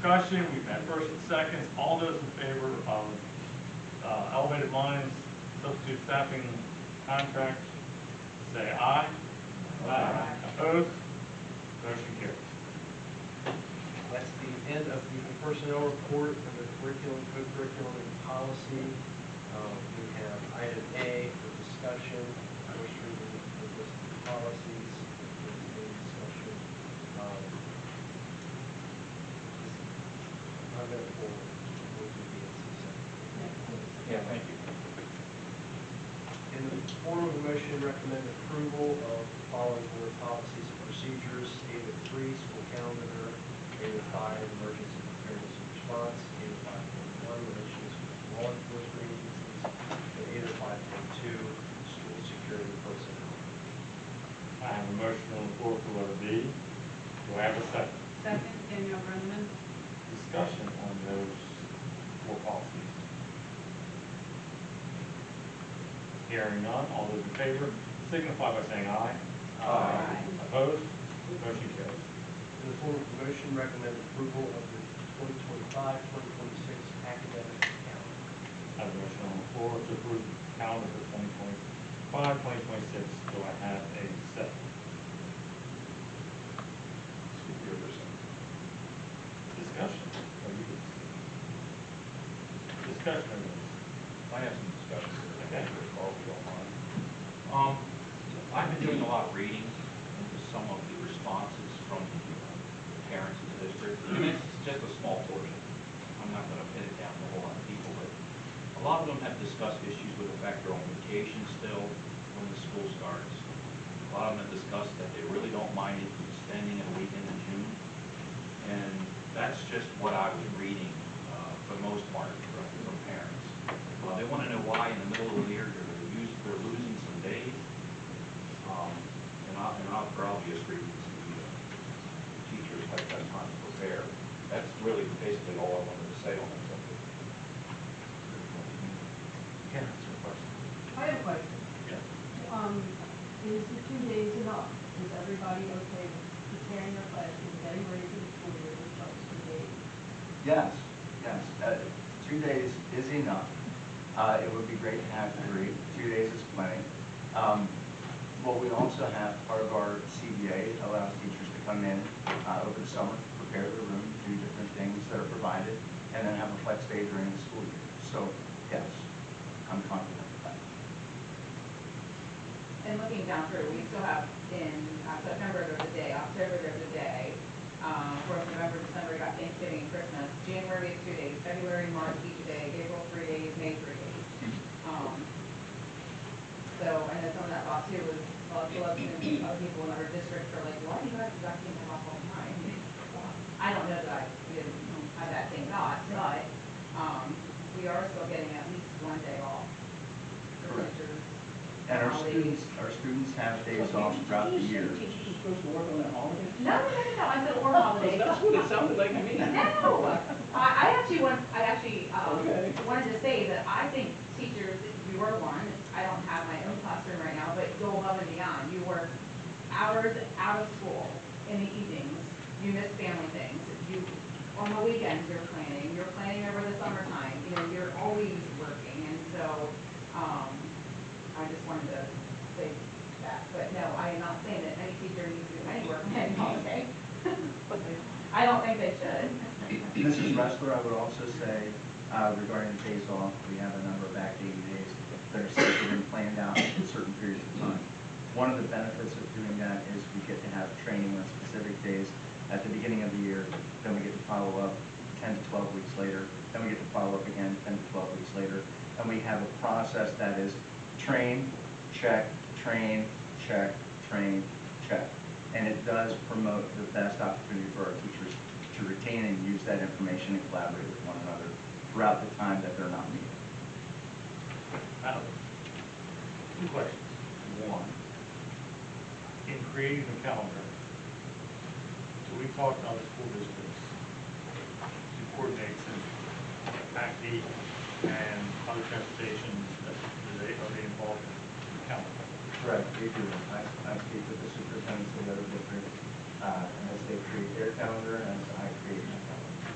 Discussion, we've had first and seconds. All those in favor of elevated lines, substitute staffing contracts, say aye. Aye. Opposed? Motion carries. That's the end of the personnel report under curriculum, co-curriculum, and policy. We have item A for discussion, first reading of the list of policies, discussion. I'm going to pull to B and C separately. Yeah, thank you. In the form of a motion, recommend approval of the following board policies and procedures. A 3, school calendar. A 5, emergency preparedness and response. A 5.1, relations with law enforcement agencies. And A 5.2, school security personnel. I have a motion on the floor for letter B. Do I have a second? Second, Danielle Brenneman. Discussion on those four policies. Hearing none, all those in favor signify by saying aye. Aye. Opposed? Motion carries. In the form of a motion, recommend approval of the 2025-2026 academic calendar. I have a motion on the floor to approve the calendar for 2025-2026. Do I have a second? Discussion. Discussion on this. I have some discussion here. Okay. Carl, if you don't mind. I've been doing a lot of reading into some of the responses from the parents in the district. And it's just a small portion. I'm not going to pin it down to a whole lot of people, but a lot of them have discussed issues with the fact they're on vacation still when the school starts. A lot of them have discussed that they really don't mind it spending a weekend in June. And that's just what I was reading for the most part from parents. They want to know why in the middle of the year they're losing some days. And for obvious reasons, the teachers have that time to prepare. That's really basically all I wanted to say on that subject. Can I answer a question? I have a question. Yeah. Is the 2 days enough? Is everybody okay with preparing their classes, getting ready for the school year with those 2 days? Yes, yes. 2 days is enough. It would be great to have 3. 2 days is plenty. What we also have, part of our CBA allows teachers to come in over the summer, prepare their room, do different things that are provided, and then have a flex day during the school year. So, yes, I'm confident with that. And looking down through, we still have in September there's a day, October there's a day, 4th November, December we got Thanksgiving and Christmas, January we have 2 days, February, March each day, April 3 days, May 3 days. So I know some of that thought too was, well, if you look at other people in other districts are like, why do you guys exactly have off all the time? I don't know that I didn't have that same thought, but we are still getting at least 1 day off for Correct. teachers. And our students have days off throughout the year. Teachers are supposed to work on that holiday? No, I said or holidays. That's what it sounded like to me. No, I actually Okay. wanted to say that I think teachers, if you were one, I don't have my own classroom right now, but go above and beyond. You work hours out of school in the evenings. You miss family things. You on the weekends you're planning over the summertime. You know, you're always working, and so I just wanted to say that. But no, I am not saying that any teacher needs to do any work on any holiday. I don't think they should. Mrs. Ressler, I would also say, regarding days off, we have a number of activity days that are scheduled and planned out in certain periods of time. One of the benefits of doing that is we get to have training on specific days at the beginning of the year, then we get to follow up 10 to 12 weeks later, then we get to follow up again 10 to 12 weeks later, and we have a process that is train, check, train, check, train, check. And it does promote the best opportunity for our teachers to retain and use that information and collaborate with one another throughout the time that they're not needed. Alex, 2 questions. One, in creating the calendar, do we talk to other school districts to coordinate since MACD and other transportation, are they involved in the calendar? Correct, they do. I speak with the superintendents of the other districts as they create their calendar and as I create my calendar.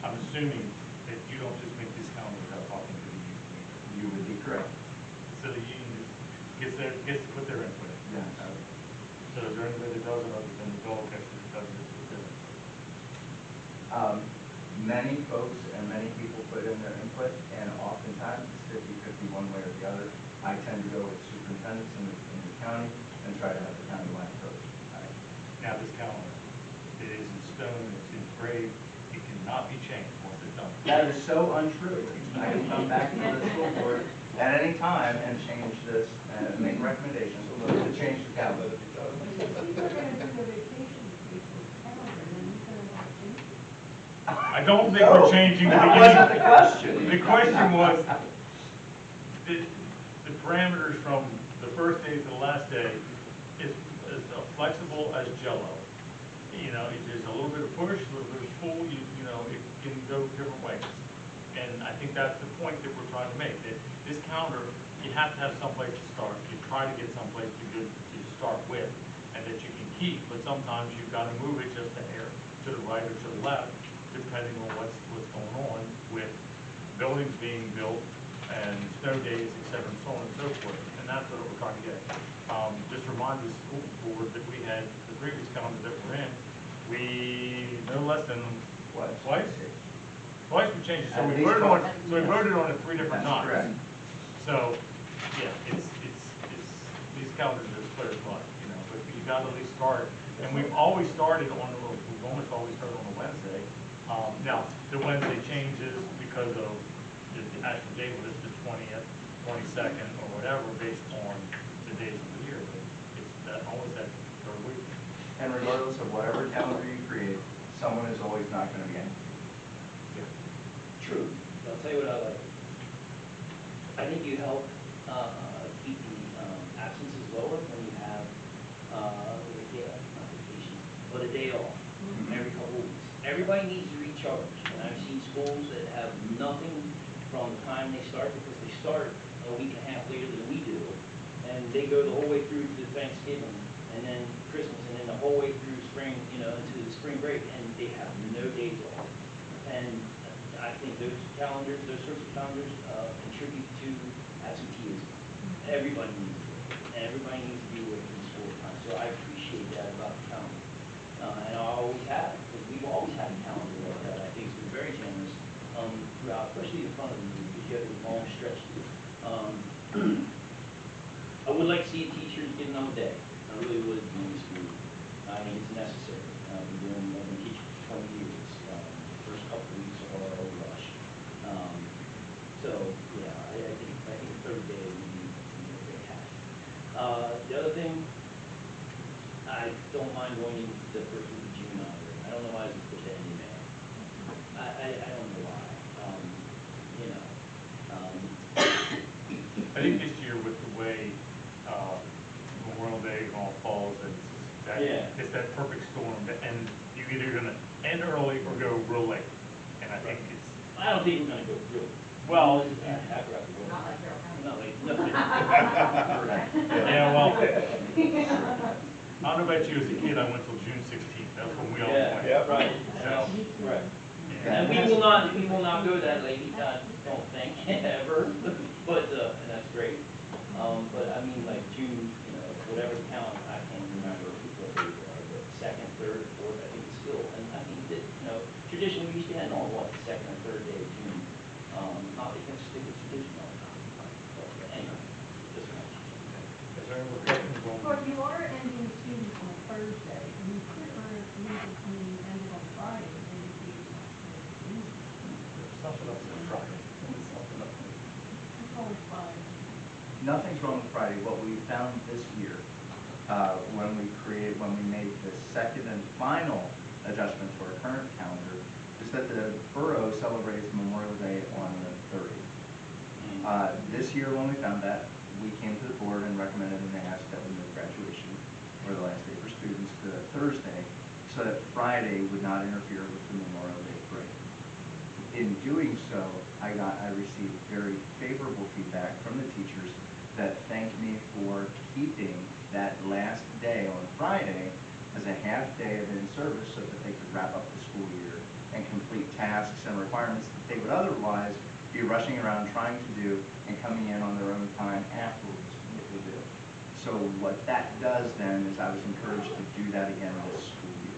I'm assuming that you don't just make this calendar without talking to the union. You would be correct. So the union just gets to put their input in. Yes. So is there anybody that doesn't other than the dog catcher that doesn't just put their input? Many folks and many people put in their input, and oftentimes it's 50-50 one way or the other. I tend to go with superintendents in the county and try to have the county-wide approach. Now, this calendar, it is in stone, it's engraved, it cannot be changed once it's done. That is so untrue. I can come back to the school board at any time and change this and make recommendations to change the calendar. People are gonna do their vacation before calendar, and then you're gonna want to change it. I don't think we're changing the That wasn't the question. The question was, the parameters from the first day to the last day is as flexible as Jell-O. You know, there's a little bit of push, a little bit of pull, you know, it can go different ways. And I think that's the point that we're trying to make, that this calendar, you have to have someplace to start. You try to get someplace to start with, and that you can keep, but sometimes you've got to move it just a hair to the right or to the left, depending on what's going on with buildings being built and snow days, et cetera, and so on and so forth. And that's what we're trying to get. Just remind the school board that we had the previous calendar that we're in, we, no less than, what, twice we changed it. So At we least voted on, twice. so we voted on it 3 different That's times. correct. So, yeah, it's, these calendars are as clear as mud, you know, but you gotta at least start. And we've always started on, we've almost always started on a Wednesday. Now, the Wednesday changes because of the actual date, whether it's the 20th, 22nd, or whatever, based on the days of the year. But it's that, always that third week. And regardless of whatever calendar you create, someone is always not going to be in. True. I'll tell you what I like. I think you help keep the absences lower when you have not vacation, but a day off every couple of weeks. Everybody needs to recharge. And I've seen schools that have nothing from the time they start, because they start a week and a half later than we do, and they go the whole way through to Thanksgiving, and then Christmas, and then the whole way through spring, you know, into the spring break, and they have no days off. And I think those calendars, those sorts of calendars contribute to absenteeism. Everybody needs it. And everybody needs to be away from school time. So I appreciate that about the calendar. And I always have, because we've always had a calendar like that. I think it's been very generous throughout, especially in front of the year, because you have a long stretch. I would like to see teachers get another day. I really would in the school. I think it's necessary. I've been teaching for 20 years. First couple of weeks are a rush. So yeah, I think the third day would be fantastic. The other thing, I don't mind going into the first week of June already. I don't know why it's supposed to end in May. I don't know why. I think this year with the way Memorial Day all falls, it's that perfect storm, and you're either gonna end early or go real late. And I think it's, I don't think we're gonna go real. well, Not like Carroll County. Not like, no. yeah, well, I don't know about you, as a kid, I went till June 16th, that's when we all went. Yeah, right. So, Right. yeah. And we will not go that late, I don't think, ever, but, and that's great. But I mean, like June, you know, whatever the count, I can't remember what they were, but second, third, fourth, I think it's still, and I think that, you know, traditionally we used to have on what, the second or third day of June. Not because it's tradition all the time, but anyway, just one. Is there any more questions on? But you are ending students on Thursday, and you could end it on Friday, and you could Something else on Friday. It's always Friday. Nothing's wrong with Friday. What we found this year, when we made the second and final adjustment to our current calendar, is that the borough celebrates Memorial Day on the 30th. This year, when we found that, we came to the board and recommended and asked that we move graduation, or the last day for students, to Thursday, so that Friday would not interfere with the Memorial Day parade. In doing so, I received very favorable feedback from the teachers that thanked me for keeping that last day on Friday as a half day of in-service so that they could wrap up the school year and complete tasks and requirements that they would otherwise be rushing around trying to do and coming in on their own time afterwards if they do. So what that does then is I was encouraged to do that again this school year.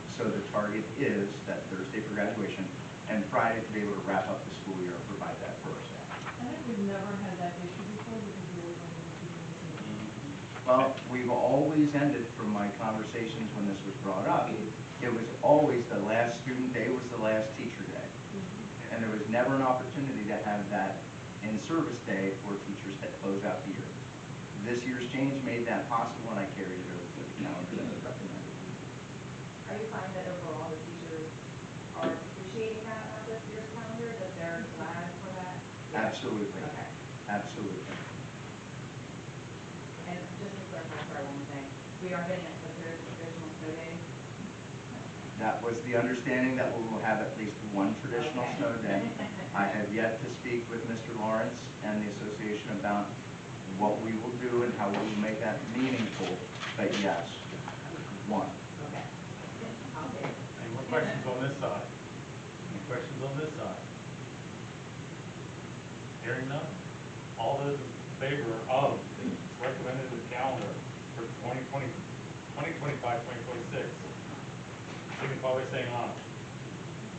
So the target is that Thursday for graduation and Friday to be able to wrap up the school year and provide that first day. I think we've never had that issue before because we always wanted to keep it. Well, we've always ended, from my conversations when this was brought up, it was always the last student day was the last teacher day. And there was never an opportunity to have that in-service day for teachers that close out the year. This year's change made that possible, and I carried it over to the calendar that was recommended. Are you finding that overall the teachers are appreciating that about this year's calendar, that they're glad for that? Absolutely. Okay. Absolutely. And just to clarify, sorry, one more thing, we are getting a traditional snow day? That was the understanding that we will have at least one traditional Okay. snow day. I have yet to speak with Mr. Lawrence and the association about what we will do and how we will make that meaningful, but yes, one. Okay. I'll take it. Any more questions on this side? Any questions on this side? Hearing none. All those in favor of the recommended calendar for 2025, 2026, signify by saying aye.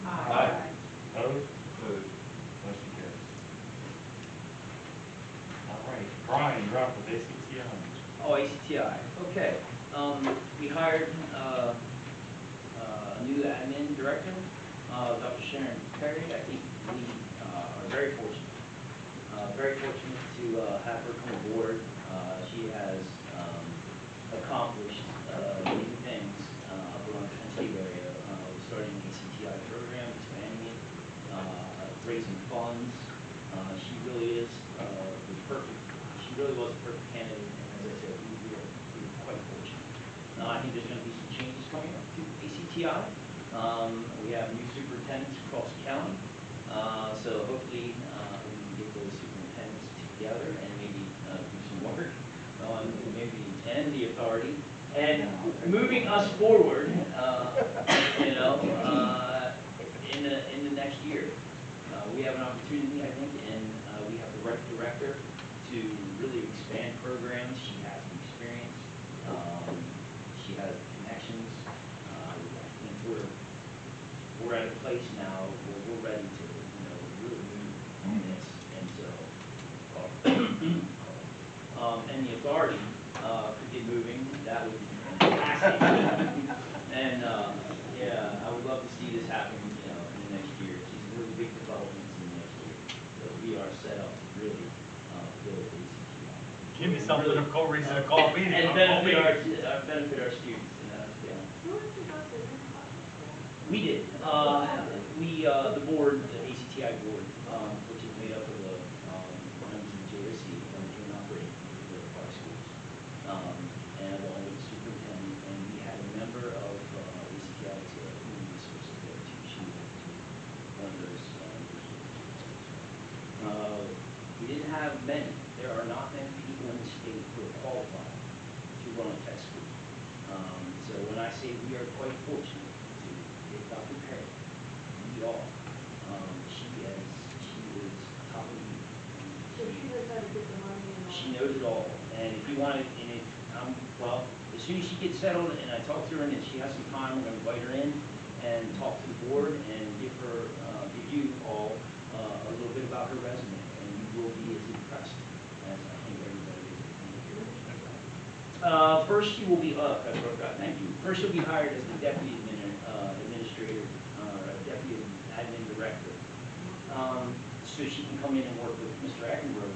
Aye. Opposed? Motion carries. All right, Brian, you're up with ACTI. Oh, ACTI, okay. We hired a new admin director, Dr. Sharon Perry. I think we are very fortunate to have her come aboard. She has accomplished many things up around the Pennsylvania area, starting the ACTI program, expanding it, raising funds. She really is the perfect, she really was a perfect candidate, and as I said, we are quite fortunate. I think there's going to be some changes coming up to ACTI. We have new superintendents across the county, so hopefully we can get those superintendents together and maybe do some work on maybe and the authority and moving us forward, in the next year. We have an opportunity, I think, and we have the right director to really expand programs. She has the experience. She has the connections. I think we're at a place now where we're ready to, really move on this. And so, and the authority could get moving. That would be fantastic. And I would love to see this happen, in the next year. She's really big developments in the next year. So we are set up to really build these. Give me something to call, reason to call meeting. And benefit our students. We did. The board, the ACTI board, which is made up of the members of the JRC and operating the park schools, and along with the superintendent, and we had a member of ACTI to human resources there too. She went to one of those. We didn't have many. There are not many people in the state who are qualified to run a tech school. So when I say we are quite fortunate to get Dr. Perry, we are. She is top of the league. So she knows how to get the money and all. She knows it all. And if you want to, as soon as she gets settled and I talk to her and if she has some time, I'm going to invite her in and talk to the board and give you all a little bit about her resume. And you will be as impressed as I think everybody is. First, she will be, thank you. First, she'll be hired as the deputy administrator, deputy admin director. So she can come in and work with Mr. Eckenberg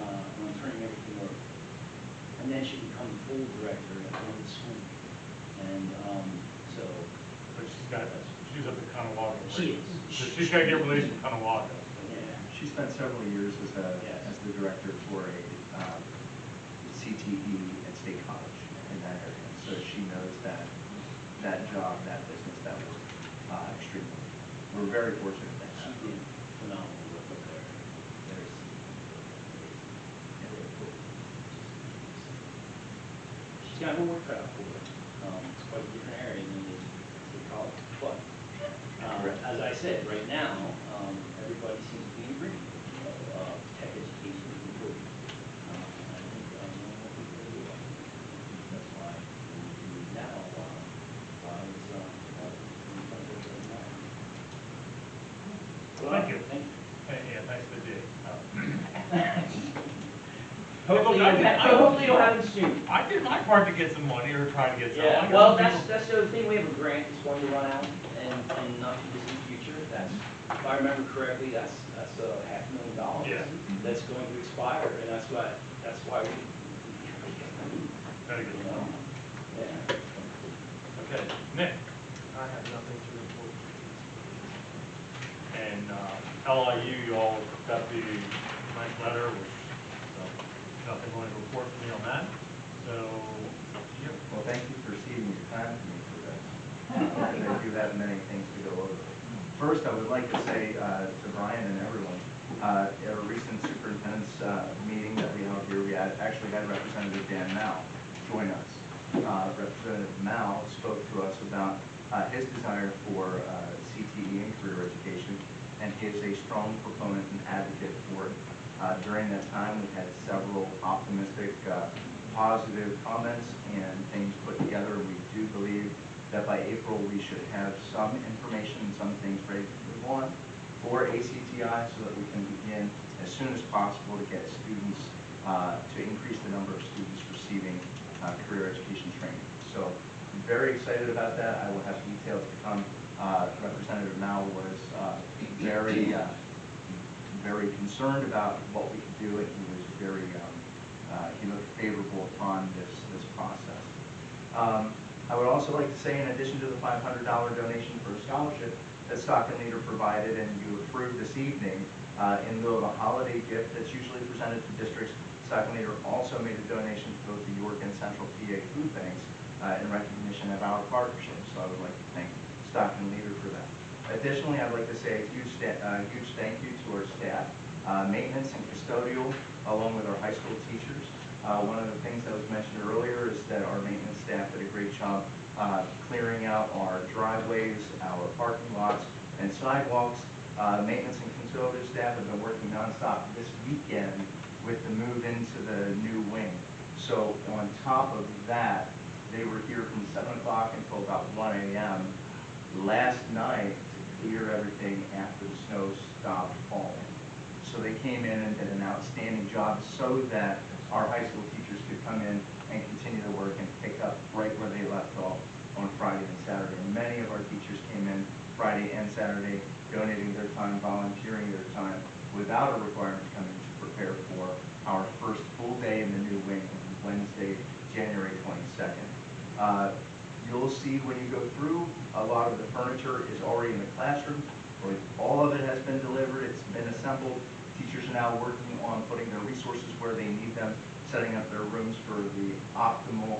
on turning everything over. And then she can become the full director of the school. And so. But she's up at Conowag. She is. So she's got to get released from Conowag. Yeah. She spent several years as the director for a CTE at State College in that area. So she knows that job, that business, that work extremely. We're very fortunate that She did phenomenal work up there. Very She's got her work cut out for her. It's quite a different area than it is State College. But Correct. As I said, right now, everybody seems to be in agreement, tech education is important. I think, more people are doing it. That's why we now, why it's, in front of us right now. Thank you. Thank you. Yeah, thanks for the dig. Hopefully you'll have it soon. I did my part to get some money or try to get some. I Yeah, got well, some that's the other thing, we have a grant that's going to run out and not too distant future. That's, if I remember correctly, that's $500,000. Yeah. That's going to expire, and that's why we. Very good. You know, yeah. Okay, Nick, I have nothing to report. and LIU, you all got the nice letter, which, so, nothing really to report from me on that, so, it's up to you. Well, thank you for ceding your time to me for this. Because I do have many things to go over. First, I would like to say to Brian and everyone, at a recent superintendent's meeting that we held here, we actually had Representative Dan Mao join us. Representative Mao spoke to us about his desire for CTE and career education, and he is a strong proponent and advocate for it. During that time, we had several optimistic, positive comments and things put together. We do believe that by April, we should have some information, some things ready to move on for ACTI so that we can begin as soon as possible to get students, to increase the number of students receiving career education training. So I'm very excited about that. I will have details to come. Representative Mao was very concerned about what we could do, and he was very, he looked favorable upon this process. I would also like to say, in addition to the $500 donation for a scholarship that Stockton Leader provided and you approved this evening, in lieu of a holiday gift that's usually presented to districts, Stockton Leader also made a donation to both the York and Central PA food banks in recognition of our partnership. So I would like to thank Stockton Leader for that. Additionally, I'd like to say a huge thank you to our staff, maintenance and custodial, along with our high school teachers. One of the things that was mentioned earlier is that our maintenance staff did a great job clearing out our driveways, our parking lots, and sidewalks. Maintenance and custodial staff have been working nonstop this weekend with the move into the new wing. So on top of that, they were here from 7 o'clock until about 1 a.m. last night to clear everything after the snow stopped falling. So they came in and did an outstanding job so that our high school teachers could come in and continue to work and pick up right where they left off on Friday and Saturday. And many of our teachers came in Friday and Saturday, donating their time, volunteering their time, without a requirement to come in to prepare for our first full day in the new wing on Wednesday, January 22nd. You'll see when you go through, a lot of the furniture is already in the classroom. All of it has been delivered, it's been assembled. Teachers are now working on putting their resources where they need them, setting up their rooms for the optimal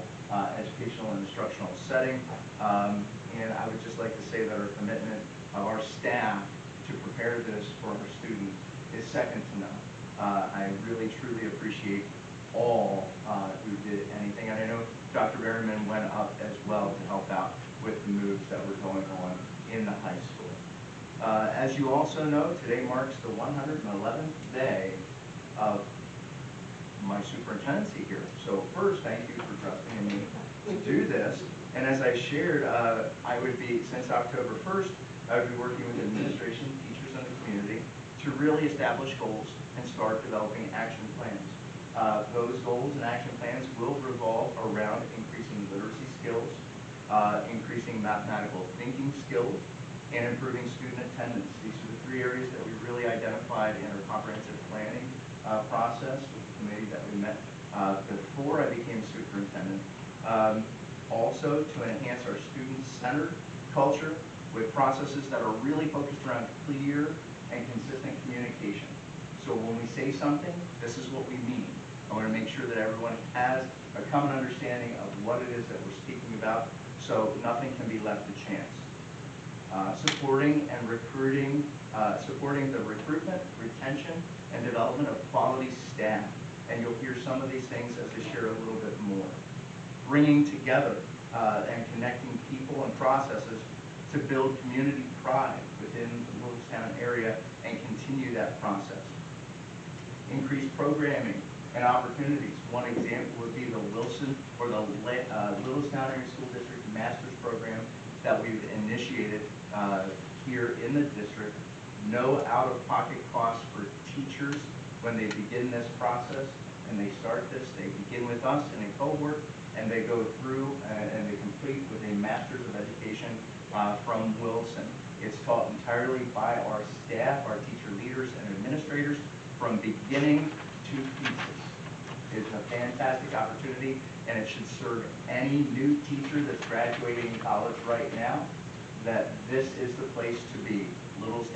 educational and instructional setting. And I would just like to say that our commitment of our staff to prepare this for our students is second to none. I really, truly appreciate all who did anything. And I know Dr. Berryman went up as well to help out with the moves that were going on in the high school. As you also know, today marks the 111th day of my superintendency here. So first, thank you for trusting in me to do this. And as I shared, I would be, since October 1st, I would be working with administration, teachers, and the community to really establish goals and start developing action plans. Those goals and action plans will revolve around increasing literacy skills, increasing mathematical thinking skills, and improving student attendance. These are the three areas that we really identified in our comprehensive planning process with the committee that we met before I became superintendent. Also, to enhance our student-centered culture with processes that are really focused around clear and consistent communication. So when we say something, this is what we mean. I want to make sure that everyone has a common understanding of what it is that we're speaking about, so nothing can be left to chance. Supporting and recruiting, supporting the recruitment, retention, and development of quality staff. And you'll hear some of these things as I share a little bit more. Bringing together and connecting people and processes to build community pride within the Littlestown area and continue that process. Increased programming and opportunities. One example would be the Wilson or the Littlestown Area School District Master's Program that we've initiated here in the district. No out-of-pocket costs for teachers when they begin this process and they start this. They begin with us in a cohort and they go through and they complete with a Master's of Education from Wilson. It's taught entirely by our staff, our teacher leaders and administrators from beginning to thesis. It's a fantastic opportunity and it should serve any new teacher that's graduating college right now that this is the place to be. Littlestown